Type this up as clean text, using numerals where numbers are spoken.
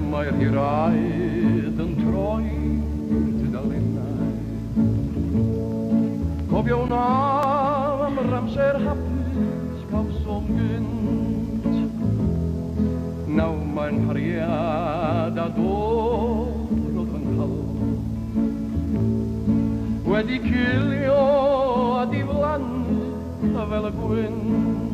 Mae'r hiraeth yn troi tudalennau. Cofiwn am yr amser hapus gawsom gynt. Naw mae'n hariad a dod yn hal. Wedi cilio a diflannu fel y gwynt.